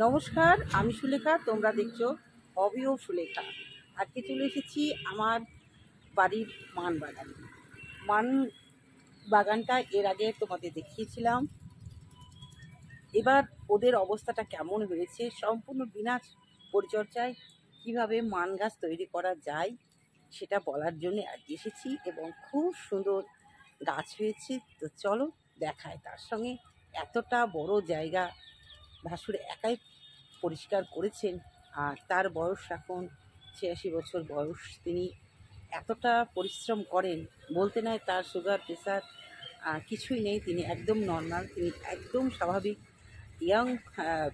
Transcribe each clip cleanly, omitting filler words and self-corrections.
নমস্কার, আমি সুলেখা। তোমরা দেখছো হবি ও সুলেখা। আজকে চলে এসেছি আমার বাড়ির মান বাগানে। মান বাগানটা এর আগে তোমাদের দেখিয়েছিলাম। এবার ওদের অবস্থাটা কেমন হয়েছে, সম্পূর্ণ বিনা পরিচর্যায় কিভাবে মান গাছ তৈরি করা যায় সেটা বলার জন্য আজকে এসেছি, এবং খুব সুন্দর গাছ হয়েছে। তো চলো দেখায়। তার সঙ্গে এতটা বড় জায়গা ভাসুর একাই পরিষ্কার করেছেন, আর তার বয়স এখন 86 বছর বয়স। তিনি এতটা পরিশ্রম করেন, বলতে নয় তার সুগার প্রেশার কিছুই নেই। তিনি একদম নর্মাল, তিনি একদম স্বাভাবিক ইয়াং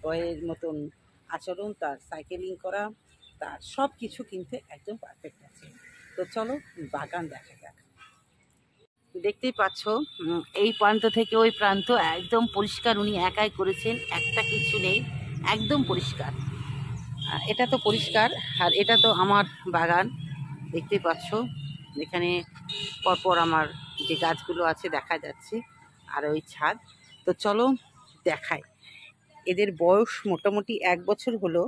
বয়ের মতন আচরণ, তার সাইকেলিং করা, তার সব কিছু কিন্তু একদম পারফেক্ট আছে। তো চলো বাগান দেখা যাক। দেখতেই পাচ্ছ, এই প্রান্ত থেকে ওই প্রান্ত একদম পরিষ্কার উনি একাই করেছেন, একটা কিছু নেই, একদম পরিষ্কার। এটা তো পরিষ্কার, আর এটা তো আমার বাগান। দেখতেই পাচ্ছ এখানে পরপর আমার যে গাছগুলো আছে দেখা যাচ্ছে, আর ওই ছাদ। তো চলো দেখাই। এদের বয়স মোটামুটি 1 বছর হলো।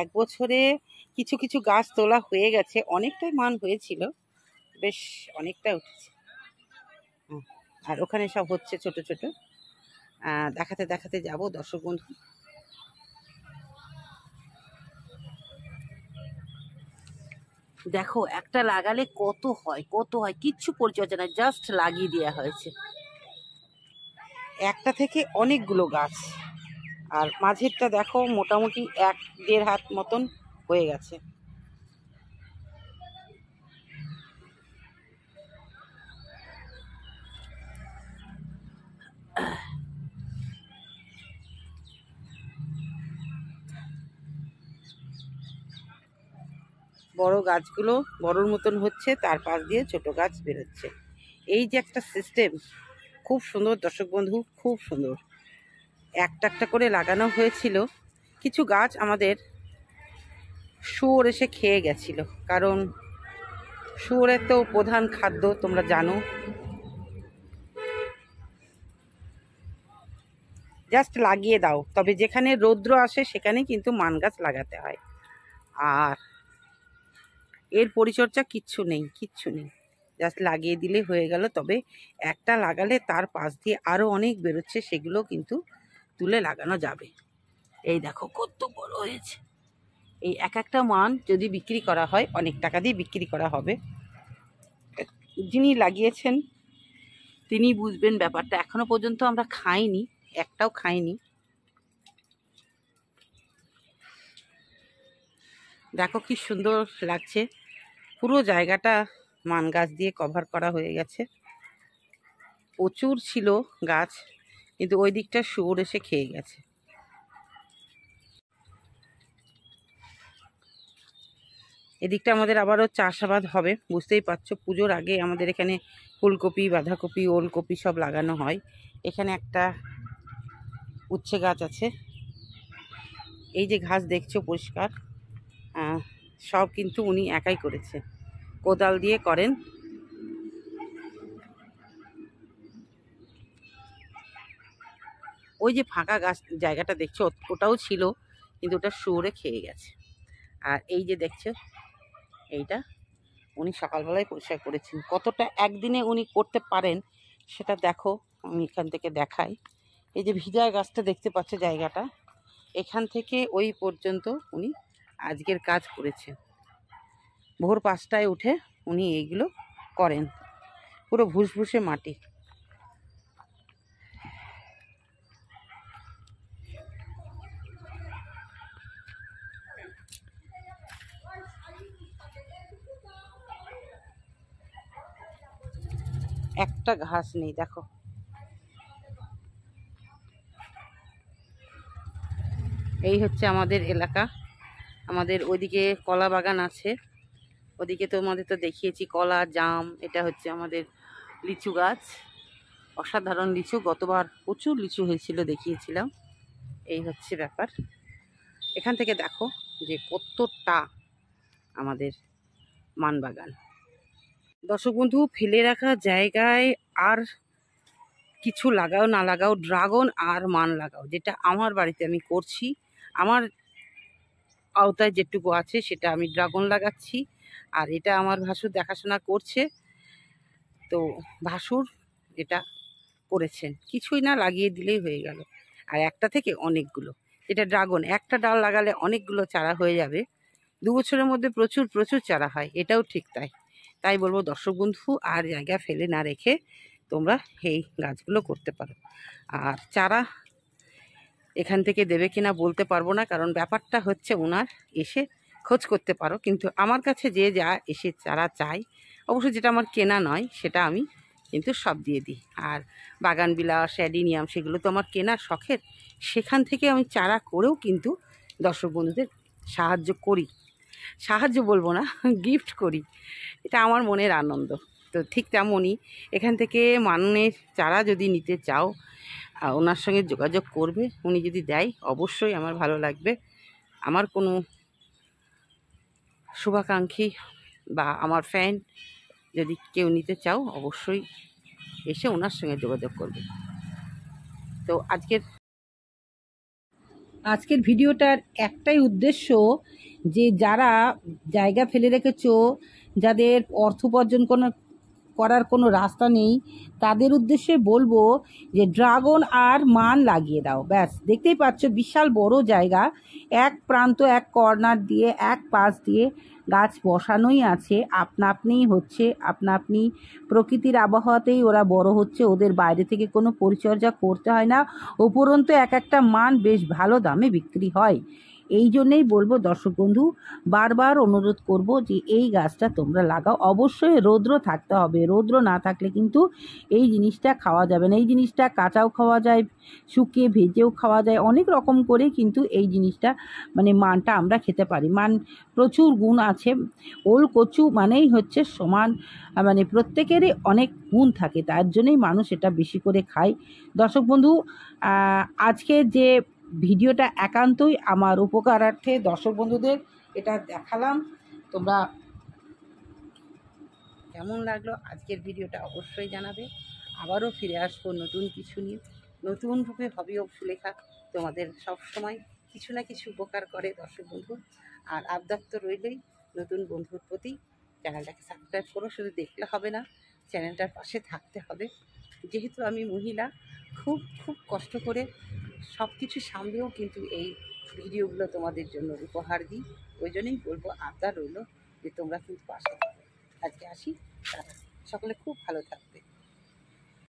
1 বছরে কিছু কিছু গাছ তোলা হয়ে গেছে, অনেকটাই মান হয়েছিল, বেশ অনেকটা উঠেছে। আর ওখানে সব হচ্ছে ছোট ছোট। দেখাতে দেখাতে যাব দর্শক বন্ধু। দেখো একটা লাগালে কত হয় কিচ্ছু পরিচর্যা নাই, জাস্ট লাগিয়ে দেওয়া হয়েছে। একটা থেকে অনেকগুলো গাছ, আর মাঝেরটা দেখো মোটামুটি 1-1.5 হাত মতন হয়ে গেছে। বড় গাছগুলো বড়র মতন হচ্ছে, তার পাশ দিয়ে ছোট গাছ বেরোচ্ছে। এই যে একটা সিস্টেম, খুব সুন্দর দর্শক বন্ধু, খুব সুন্দর। একটা একটা করে লাগানো হয়েছিল। কিছু গাছ আমাদের শুয়োর এসে খেয়ে গেছিল, কারণ শুয়োরের তো প্রধান খাদ্য তোমরা জানো। জাস্ট লাগিয়ে দাও, তবে যেখানে রৌদ্র আসে সেখানে কিন্তু মান গাছ লাগাতে হয়। আর এর পরিচর্যা কিচ্ছু নেই, জাস্ট লাগিয়ে দিলে হয়ে গেল। তবে একটা লাগালে তার পাশ দিয়ে আরও অনেক বেরোচ্ছে, সেগুলো কিন্তু তুলে লাগানো যাবে। এই দেখো কত বড় হয়েছে। এই এক একটা মান যদি বিক্রি করা হয়, অনেক টাকা দিয়ে বিক্রি করা হবে। যিনি লাগিয়েছেন তিনি বুঝবেন ব্যাপারটা। এখনো পর্যন্ত আমরা খাইনি, একটাও খাইনি। দেখো কি সুন্দর লাগছে। পুরো জায়গাটা মান গাছ দিয়ে কভার করা হয়ে গেছে। প্রচুর ছিল গাছ, কিন্তু ওই দিকটা শুয়োর এসে খেয়ে গেছে। এদিকটা আমাদের আবারও চাষাবাদ হবে, বুঝতেই পারছো। পুজোর আগে আমাদের এখানে ফুলকপি, বাঁধাকপি, ওলকপি সব লাগানো হয়। এখানে একটা উচ্ছে গাছ আছে। এই যে ঘাস দেখছো পরিষ্কার, সব কিন্তু উনি একাই করেছে, কোদাল দিয়ে করেন। ওই যে ফাঁকা গাছ জায়গাটা দেখছো, ওটাও ছিল, কিন্তু ওটা শুয়োরে খেয়ে গেছে। আর এই যে দেখছো, এইটা উনি সকালবেলায় পরিষ্কার করেছেন। কতটা একদিনে উনি করতে পারেন সেটা দেখো, আমি এখান থেকে দেখাই। এই যে ভিজা গাছটা দেখতে পাচ্ছ জায়গাটা, এখান থেকে ওই পর্যন্ত উনি আজকের কাজ করেছেন। ভোর 5টায় উঠে উনি এইগুলো করেন। পুরো ভুসভুসে মাটি। একটা ঘাস নেই দেখো। এই হচ্ছে আমাদের এলাকা। আমাদের ওইদিকে কলা বাগান আছে, ওদিকে তোমাদের তো দেখিয়েছি কলা, জাম। এটা হচ্ছে আমাদের লিচু গাছ, অসাধারণ লিচু। গতবার প্রচুর লিচু হয়েছিল, দেখিয়েছিলাম। এই হচ্ছে ব্যাপার। এখান থেকে দেখো যে কতটা আমাদের মান বাগান। দর্শক বন্ধু, ফেলে রাখা জায়গায় আর কিছু লাগাও না লাগাও, ড্রাগন আর মান লাগাও, যেটা আমার বাড়িতে আমি করছি। আমার আওতায় যেটুকু আছে সেটা আমি ড্রাগন লাগাচ্ছি, আর এটা আমার ভাসুর দেখাশোনা করছে। তো ভাসুর এটা করেছেন, কিছুই না, লাগিয়ে দিলেই হয়ে গেল। আর একটা থেকে অনেকগুলো, এটা ড্রাগন, একটা ডাল লাগালে অনেকগুলো চারা হয়ে যাবে। 2 বছরের মধ্যে প্রচুর প্রচুর চারা হয়, এটাও ঠিক তাই। তাই বলবো দর্শক বন্ধু, আর জায়গা ফেলে না রেখে তোমরা এই গাছগুলো করতে পারো। আর চারা এখান থেকে দেবে কিনা বলতে পারবো না, কারণ ব্যাপারটা হচ্ছে ওনার এসে খোঁজ করতে পারো। কিন্তু আমার কাছে যে যা এসে চারা চাই, অবশ্য যেটা আমার কেনা নয় সেটা আমি কিন্তু সব দিয়ে দিই। আর বাগান বিলাস, অ্যাডিনিয়াম, সেগুলো তো আমার কেনা শখের, সেখান থেকে আমি চারা করেও কিন্তু দর্শক বন্ধুদের সাহায্য করি। সাহায্য বলবো না, গিফট করি, এটা আমার মনের আনন্দ। তো ঠিক তেমনই এখান থেকে মানের চারা যদি নিতে চাও, ওনার সঙ্গে যোগাযোগ করবে। উনি যদি দেয় অবশ্যই আমার ভালো লাগবে। আমার কোনো শুভাকাঙ্ক্ষী বা আমার ফ্যান যদি কেউ নিতে চাও, অবশ্যই এসে ওনার সঙ্গে যোগাযোগ করবে। তো আজকের ভিডিওটার একটাই উদ্দেশ্য, যে যারা জায়গা ফেলে রেখেছো, যাদের অর্থ উপার্জন করার কোনো রাস্তা নেই, তাদের উদ্দেশ্যে বলবো যে ড্রাগন আর মান লাগিয়ে দাও। ব্যাস, দেখতেই পাচ্ছ বিশাল বড় জায়গা, এক প্রান্ত এক কর্নার দিয়ে এক পাশ দিয়ে গাছ বসানোই আছে। আপনা আপনিই হচ্ছে, আপনা আপনি প্রকৃতির আবহাওয়াতেই ওরা বড় হচ্ছে, ওদের বাইরে থেকে কোনো পরিচর্যা করতে হয় না। উপরন্তু এক একটা মান বেশ ভালো দামে বিক্রি হয়। এই জন্যেই বলবো দর্শক বন্ধু, বারবার অনুরোধ করব যে এই গাছটা তোমরা লাগাও। অবশ্যই রৌদ্র থাকতে হবে, রৌদ্র না থাকলে কিন্তু এই জিনিসটা খাওয়া যাবে না। এই জিনিসটা কাঁচাও খাওয়া যায়, শুকিয়ে ভেজেও খাওয়া যায়, অনেক রকম করে কিন্তু এই জিনিসটা মানে মানটা আমরা খেতে পারি। মান প্রচুর গুণ আছে। ওল কচু মানেই হচ্ছে সমান, মানে প্রত্যেকেরই অনেক গুণ থাকে, তার জন্যই মানুষ এটা বেশি করে খায়। দর্শক বন্ধু, আজকে যে ভিডিওটা একান্তই আমার উপকারার্থে দর্শক বন্ধুদের এটা দেখালাম। তোমরা কেমন লাগলো আজকের ভিডিওটা অবশ্যই জানাবে। আবারও ফিরে আসবো নতুন কিছু নিয়ে, নতুনভাবে হবি অফ সুলেখা তোমাদের সব সময় কিছু না কিছু উপকার করে দর্শক বন্ধু। আর আবদার তো রইলেই নতুন বন্ধুর প্রতি, চ্যানেলটাকে সাবস্ক্রাইব করো। শুধু দেখলে হবে না, চ্যানেলটার পাশে থাকতে হবে। যেহেতু আমি মহিলা, খুব খুব কষ্ট করে সব কিছু সামলেও কিন্তু এই ভিডিওগুলো তোমাদের জন্য উপহার দিই। ওই জন্যই বলবো, আবদার রইল যে তোমরা কিন্তু পাশে থাকো। আজকে আসি, সকলে খুব ভালো থাকবে।